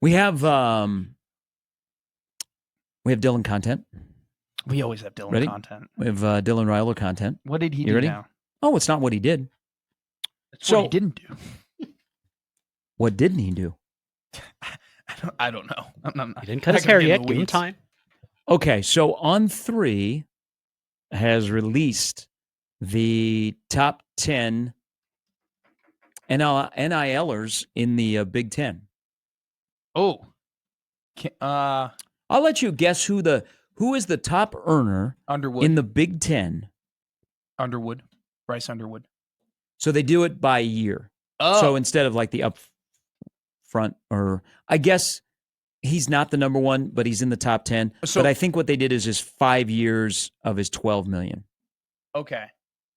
We have Dylan content. We always have Dylan Ready? content. We have Dylan Ryler content. What did he You do ready? now? Oh, it's not what he did. It's what he didn't do. What didn't he do? I don't know. He didn't cut his hair yet. Give him time. Okay, so On3 has released the top 10 NILers in the Big Ten. Oh. I'll let you guess who is the top earner Underwood. in the Big Ten. Underwood. Bryce Underwood. So they do it by year. Oh. So instead of like the up front, or I guess he's not the number one, but he's in the top 10. But I think what they did is just 5 years of his $12 million. Okay.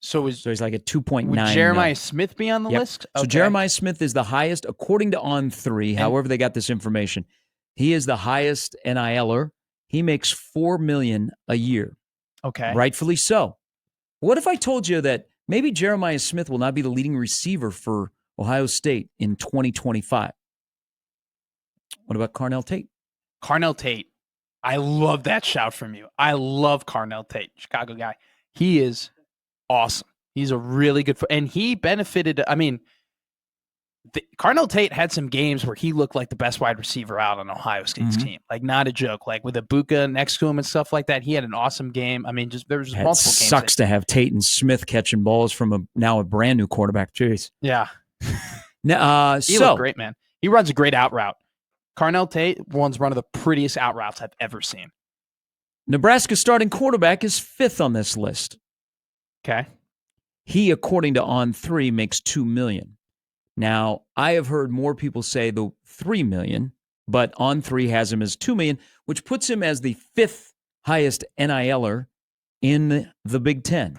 So he's like at 2.9. Would Jeremiah Smith be on the list? Okay. So Jeremiah Smith is the highest, according to On3, however they got this information. He is the highest NILer. He makes $4 million a year. Okay. Rightfully so. What if I told you that maybe Jeremiah Smith will not be the leading receiver for Ohio State in 2025? What about Carnell Tate? Carnell Tate. I love that shout from you. I love Carnell Tate, Chicago guy. He is awesome. He's a really good and he benefited. I mean, Carnell Tate had some games where he looked like the best wide receiver out on Ohio State's team. Like, not a joke. Like, with Ibuka next to him and stuff like that, he had an awesome game. I mean, there was multiple games. It sucks to have Tate and Smith catching balls from a brand new quarterback. Jeez. Yeah. He looked great, man. He runs a great out route. Carnell Tate runs one of the prettiest out routes I've ever seen. Nebraska's starting quarterback is 5th on this list. Okay. He, according to On3, makes $2 million. Now, I have heard more people say the $3 million, but On3 has him as $2 million, which puts him as the 5th highest NILer in the Big Ten.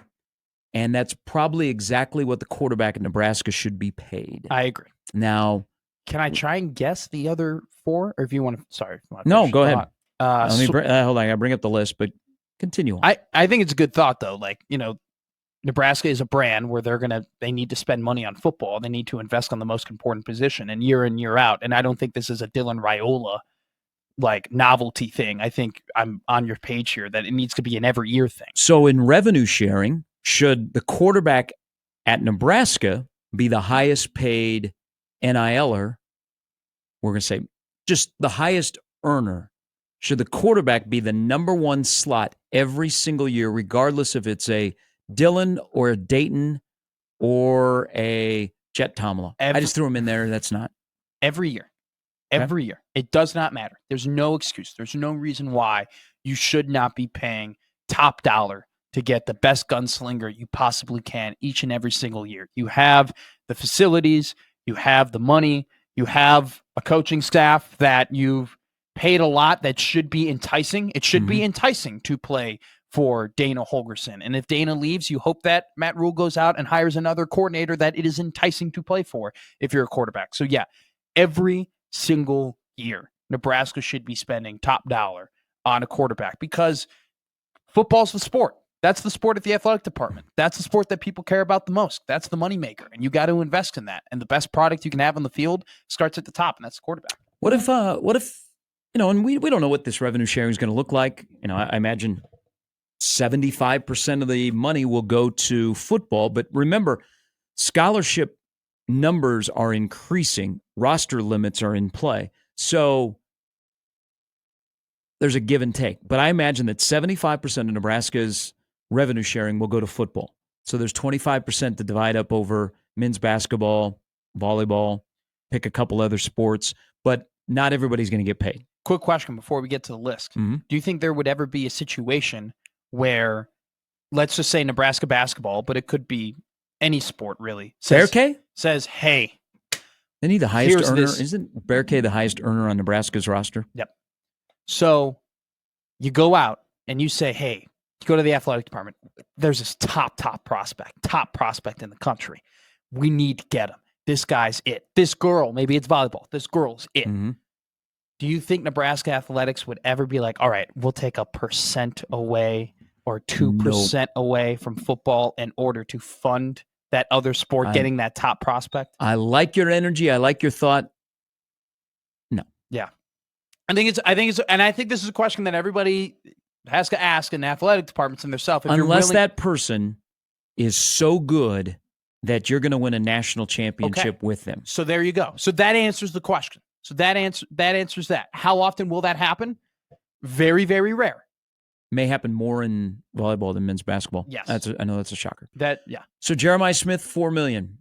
And that's probably exactly what the quarterback at Nebraska should be paid. I agree. Now, can I try and guess the other 4? Or if you want to, sorry. No, go ahead. Hold on, I got to bring up the list, but continue on. I think it's a good thought, though. Like, Nebraska is a brand where they need to spend money on football. They need to invest on the most important position and year in, year out. And I don't think this is a Dylan Raiola like novelty thing. I think I'm on your page here that it needs to be an every year thing. So in revenue sharing, should the quarterback at Nebraska be the highest paid NILer? We're going to say just the highest earner. Should the quarterback be the number one slot every single year, regardless if it's a Dylan or a Dayton or a Jet Tomala? I just threw him in there. That's not. Every year. Every year. It does not matter. There's no excuse. There's no reason why you should not be paying top dollar to get the best gunslinger you possibly can each and every single year. You have the facilities. You have the money. You have a coaching staff that you've paid a lot that should be enticing. It should be enticing to play for Dana Holgorsen. And if Dana leaves, you hope that Matt Rule goes out and hires another coordinator that it is enticing to play for if you're a quarterback. So yeah, every single year, Nebraska should be spending top dollar on a quarterback because football's the sport. That's the sport at the athletic department. That's the sport that people care about the most. That's the moneymaker, and you got to invest in that. And the best product you can have on the field starts at the top, and that's the quarterback. What if and we don't know what this revenue sharing is going to look like. I imagine 75% of the money will go to football. But remember, scholarship numbers are increasing. Roster limits are in play. So there's a give and take. But I imagine that 75% of Nebraska's revenue sharing will go to football. So there's 25% to divide up over men's basketball, volleyball, pick a couple other sports. But not everybody's going to get paid. Quick question before we get to the list. Do you think there would ever be a situation where, let's just say Nebraska basketball, but it could be any sport really, says, hey, Isn't he the highest earner? Isn't Bearcay the highest earner on Nebraska's roster? Yep. So you go out and you say, hey, you go to the athletic department. There's this top prospect in the country. We need to get him. This guy's it. This girl, maybe it's volleyball. This girl's it. Do you think Nebraska athletics would ever be like, all right, we'll take 1% away or 2% away from football in order to fund that other sport getting that top prospect? I like your energy. I like your thought. No. Yeah. I think this is a question that everybody has to ask in athletic departments and themselves. Unless that person is so good that you're going to win a national championship with them. So there you go. So that answers the question. So that answers that. How often will that happen? Very, very rare. May happen more in volleyball than men's basketball. Yes. I know that's a shocker. Yeah. So Jeremiah Smith, $4 million.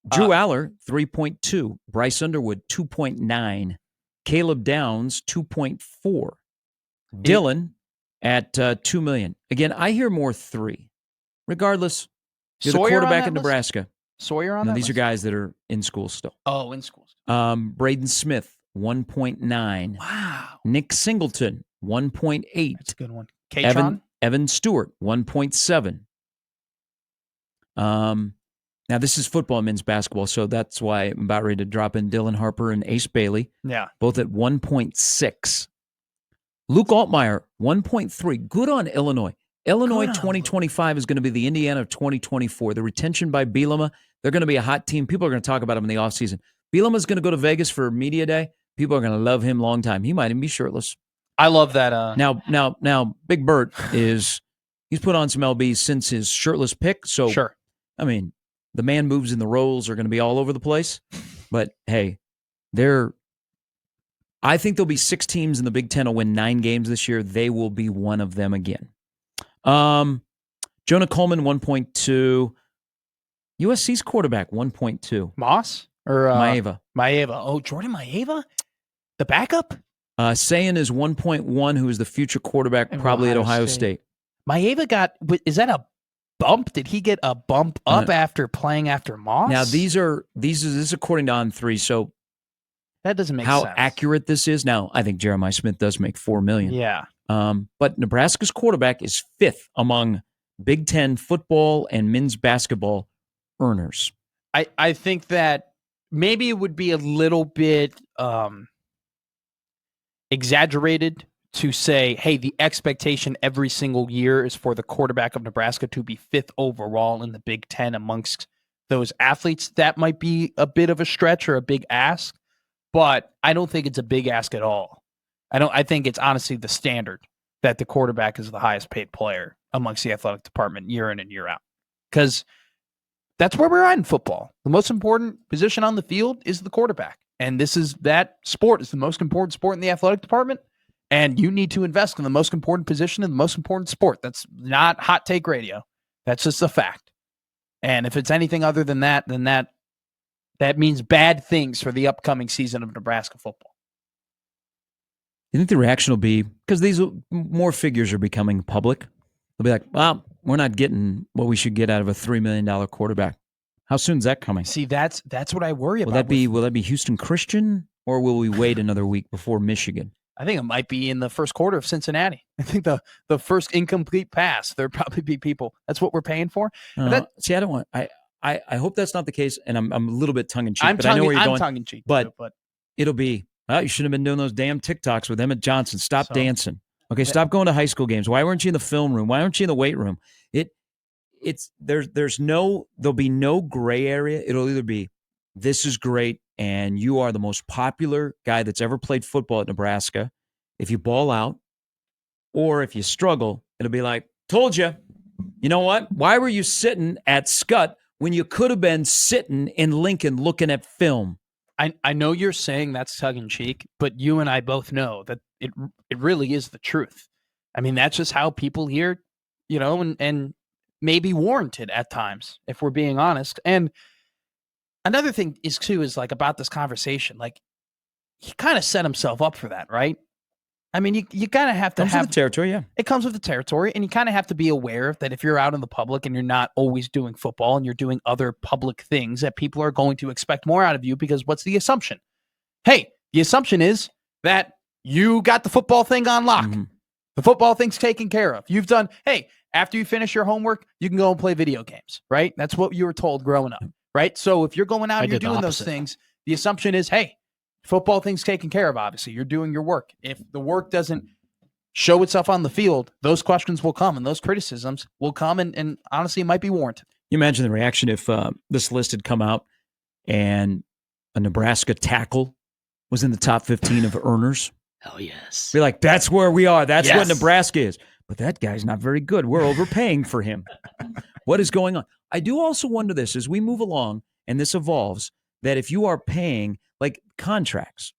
Drew Aller, 3.2. Bryce Underwood, 2.9. Caleb Downs, 2.4. Dylan at $2 million. Again, I hear more 3. Regardless, you're the quarterback in Nebraska. Sawyer on that these list? are guys that are in school still. Oh, in school. Braden Smith, 1.9. Wow. Nick Singleton, 1.8. That's a good one. Evan Stewart, 1.7. Now, this is football and men's basketball, so that's why I'm about ready to drop in Dylan Harper and Ace Bailey. Yeah. Both at 1.6. Luke Altmaier, 1.3. Good on Illinois. Illinois 2025 is going to be the Indiana of 2024. The retention by Bielema, they're going to be a hot team. People are going to talk about them in the offseason. Bielema's going to go to Vegas for media day. People are going to love him long time. He might even be shirtless. I love that. Now, Big Bert he's put on some LBs since his shirtless pick. So, sure. I mean, the man moves and the rolls are going to be all over the place. But, hey, I think there'll be 6 teams in the Big Ten will win 9 games this year. They will be one of them again. Jonah Coleman, 1.2. USC's quarterback, 1.2. Moss? Or Maeva. Oh, Jordan Maeva? The backup? Sayan is 1.1, who is the future quarterback probably at Ohio State. Maeva is that a bump? Did he get a bump up after playing after Moss? Now, this is according to On3, so that doesn't make sense. How accurate this is. Now, I think Jeremiah Smith does make $4 million. Yeah. But Nebraska's quarterback is 5th among Big Ten football and men's basketball earners. I think that maybe it would be a little bit exaggerated to say, hey, the expectation every single year is for the quarterback of Nebraska to be 5th overall in the Big Ten amongst those athletes. That might be a bit of a stretch or a big ask, but I don't think it's a big ask at all. I think it's honestly the standard that the quarterback is the highest paid player amongst the athletic department year in and year out. Because that's where we're at in football. The most important position on the field is the quarterback. And that sport is the most important sport in the athletic department. And you need to invest in the most important position in the most important sport. That's not hot take radio. That's just a fact. And if it's anything other than that, then that means bad things for the upcoming season of Nebraska football. You think the reaction will be, because these more figures are becoming public, they'll be like, well, we're not getting what we should get out of a $3 million quarterback. How soon is that coming? See, that's what I worry about. Will that be Houston Christian, or will we wait another week before Michigan? I think it might be in the first quarter of Cincinnati. I think the first incomplete pass, there'll probably be people. That's what we're paying for. See, I don't want. I hope that's not the case, and I'm a little bit tongue in cheek. I know where you're going. I'm tongue in cheek, but it'll be. You shouldn't have been doing those damn TikToks with Emmett Johnson. Stop dancing. Okay, stop going to high school games. Why weren't you in the film room? Why aren't you in the weight room? There'll be no gray area. It'll either be, this is great, and you are the most popular guy that's ever played football at Nebraska if you ball out, or if you struggle, it'll be like, told you. You know what? Why were you sitting at Scott when you could have been sitting in Lincoln looking at film? I know you're saying that's tongue-in-cheek, but you and I both know that it really is the truth. I mean, that's just how people here, and maybe warranted at times, if we're being honest. And another thing is like about this conversation, like he kind of set himself up for that, right? I mean, you kind of have to have the territory, yeah. It comes with the territory, and you kind of have to be aware that if you're out in the public and you're not always doing football and you're doing other public things, that people are going to expect more out of you, because what's the assumption? Hey, the assumption is that you got the football thing on lock. Mm-hmm. The football thing's taken care of. You've done, hey, after you finish your homework, you can go and play video games, right? That's what you were told growing up, right? So if you're going out and you're doing those things, the assumption is, hey, football thing's taken care of, obviously. You're doing your work. If the work doesn't show itself on the field, those questions will come and those criticisms will come, and honestly, it might be warranted. You imagine the reaction if this list had come out and a Nebraska tackle was in the top 15 of earners. Oh, yes. Be like, that's where we are. That's Yes. what Nebraska is. But that guy's not very good. We're overpaying for him. What is going on? I do also wonder this as we move along and this evolves, that if you are paying like contracts,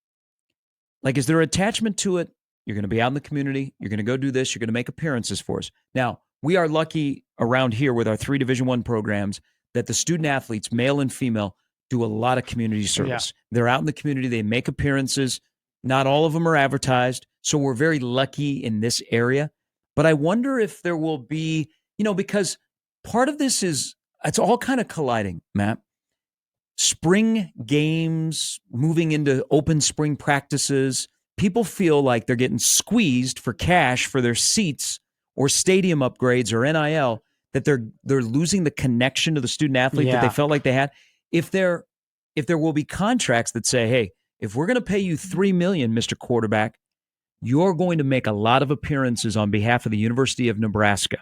like is there attachment to it? You're going to be out in the community. You're going to go do this. You're going to make appearances for us. Now, we are lucky around here with our 3 Division I programs that the student athletes, male and female, do a lot of community service. Yeah. They're out in the community. They make appearances. Not all of them are advertised. So we're very lucky in this area. But I wonder if there will be, because part of this is, it's all kind of colliding, Matt. Spring games, moving into open spring practices, people feel like they're getting squeezed for cash for their seats or stadium upgrades or NIL, that they're losing the connection to the student athlete that they felt like they had. If there will be contracts that say, hey, if we're going to pay you $3 million, Mr. Quarterback, you're going to make a lot of appearances on behalf of the University of Nebraska.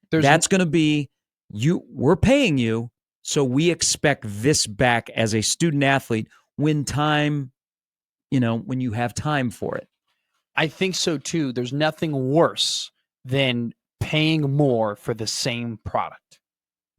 That's going to be we're paying you, so we expect this back as a student athlete when you have time for it. I think so too. There's nothing worse than paying more for the same product,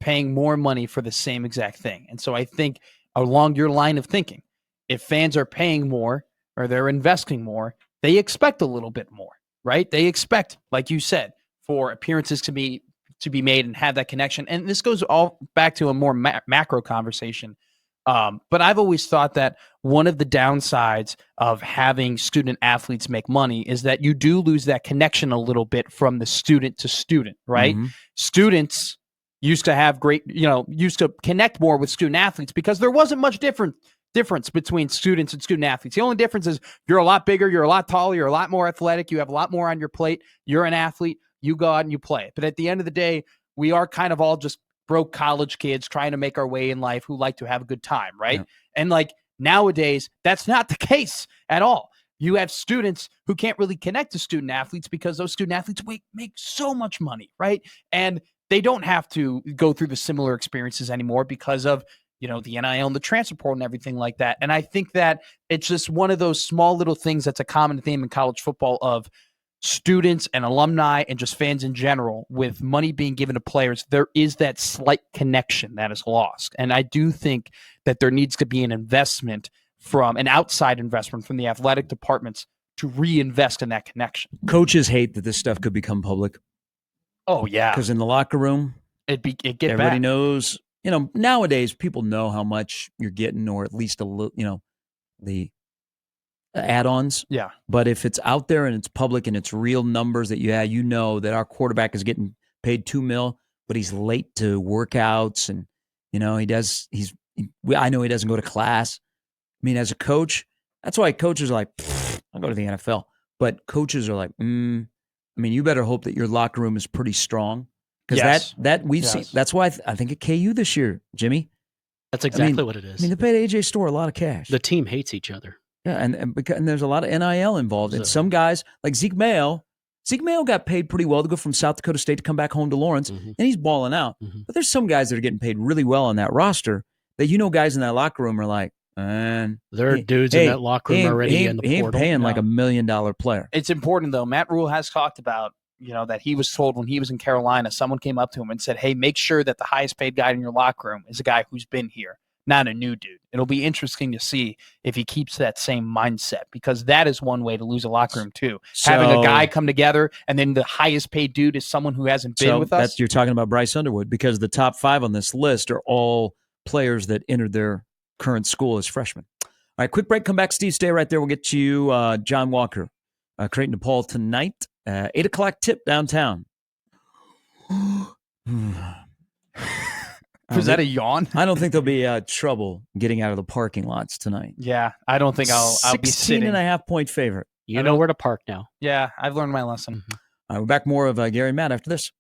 paying more money for the same exact thing. And so I think along your line of thinking, if fans are paying more or they're investing more, they expect a little bit more, right? They expect, like you said, for appearances to be made and have that connection. And this goes all back to a more macro conversation. But I've always thought that one of the downsides of having student athletes make money is that you do lose that connection a little bit from the student to student, right? Mm-hmm. Students used to have used to connect more with student athletes because there wasn't much difference between students and student athletes. The only difference is you're a lot bigger, you're a lot taller, you're a lot more athletic, you have a lot more on your plate, you're an athlete, you go out and you play. But at the end of the day, we are kind of all just broke college kids trying to make our way in life who like to have a good time, right? Yeah. And like nowadays, that's not the case at all. You have students who can't really connect to student athletes because those student athletes make so much money, right? And they don't have to go through the similar experiences anymore because of the NIL and the transfer portal and everything like that. And I think that it's just one of those small little things that's a common theme in college football of students and alumni and just fans in general with money being given to players. There is that slight connection that is lost. And I do think that there needs to be an investment from an outside investment from the athletic departments to reinvest in that connection. Coaches hate that this stuff could become public. Oh, yeah. Because in the locker room, everybody knows. Nowadays people know how much you're getting, or at least a little, the add-ons. Yeah. But if it's out there and it's public and it's real numbers that that our quarterback is getting paid $2 million, but he's late to workouts and I know he doesn't go to class. I mean, as a coach, that's why coaches are like, I'll go to the NFL. But coaches are like, you better hope that your locker room is pretty strong. Because that we've seen. That's why I think at KU this year, Jimmy. That's exactly what it is. They paid AJ Storr a lot of cash. The team hates each other. Yeah, and there's a lot of NIL involved. And some guys, like Zeke Mayo got paid pretty well to go from South Dakota State to come back home to Lawrence, and he's balling out. Mm-hmm. But there's some guys that are getting paid really well on that roster that guys in that locker room are like, man. There are dudes in that locker room already in the portal. He ain't paying like $1 million player. It's important, though. Matt Rule has talked about that he was told when he was in Carolina, someone came up to him and said, hey, make sure that the highest paid guy in your locker room is a guy who's been here, not a new dude. It'll be interesting to see if he keeps that same mindset, because that is one way to lose a locker room too. Having a guy come together and then the highest paid dude is someone who hasn't been with us. You're talking about Bryce Underwood, because the top 5 on this list are all players that entered their current school as freshmen. All right, quick break. Come back. Steve, stay right there. We'll get to you, John Walker, Creighton DePaul tonight. 8 o'clock tip downtown. Was that a yawn? I don't think there'll be trouble getting out of the parking lots tonight. Yeah, I don't think I'll be sitting. 16.5 point favorite. You know where to park now. Yeah, I've learned my lesson. Mm-hmm. We're back more of Gary and Matt after this.